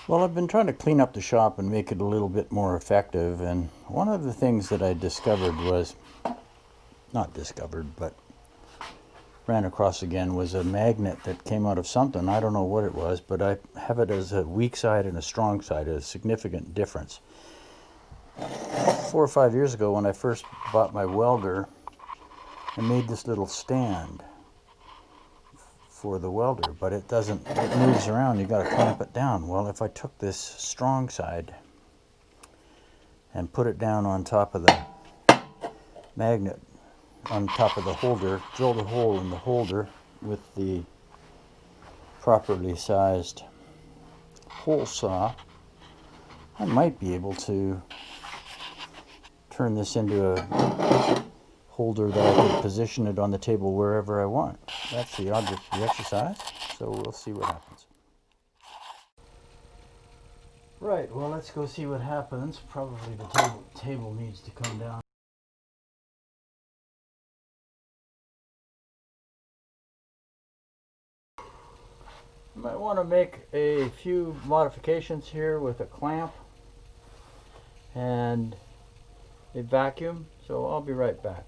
Well, I've been trying to clean up the shop and make it a little bit more effective, and one of the things that I discovered was, not discovered, but ran across again, was a magnet that came out of something. I don't know what it was, but I have it as a weak side and a strong side, a significant difference. 4 or 5 years ago, when I first bought my welder, I made this little stand for the welder, but it moves around. You got to clamp it down. Well, if I took this strong side and put it down on top of the magnet, on top of the holder, drilled a hole in the holder with the properly sized hole saw, I might be able to turn this into a holder that I could position it on the table wherever I want. That's the object of the exercise, so we'll see what happens. Right, well, let's go see what happens. Probably the table needs to come down. You might want to make a few modifications here with a clamp and a vacuum, so I'll be right back.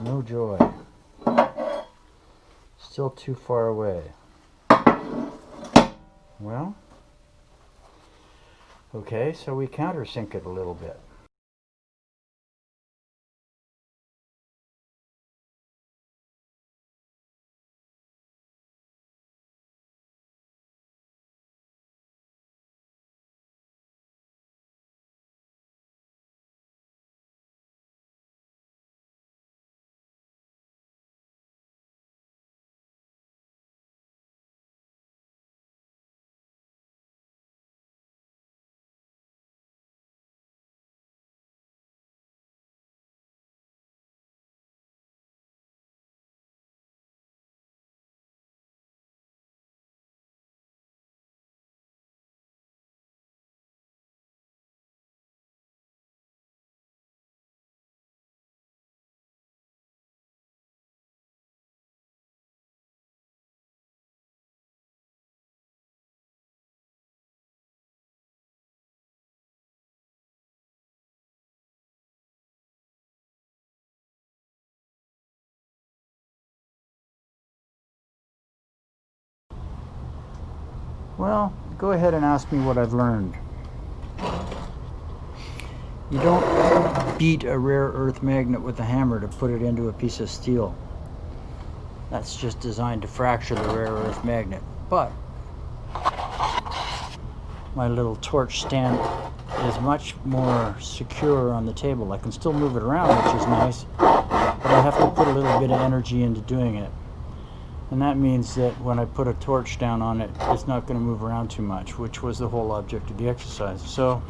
No joy. Still too far away. Well, okay, so we countersink it a little bit. Well, go ahead and ask me what I've learned. You don't beat a rare earth magnet with a hammer to put it into a piece of steel. That's just designed to fracture the rare earth magnet. But my little torch stand is much more secure on the table. I can still move it around, which is nice, but I have to put a little bit of energy into doing it. And that means that when I put a torch down on it, it's not going to move around too much, which was the whole object of the exercise. So,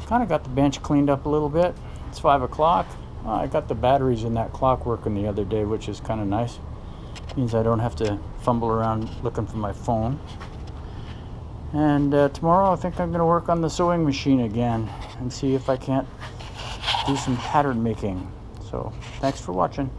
kind of got the bench cleaned up a little bit. It's 5 o'clock. I got the batteries in that clock working the other day, which is kind of nice. Means I don't have to fumble around looking for my phone. And tomorrow I think I'm going to work on the sewing machine again and see if I can't do some pattern making. So, thanks for watching.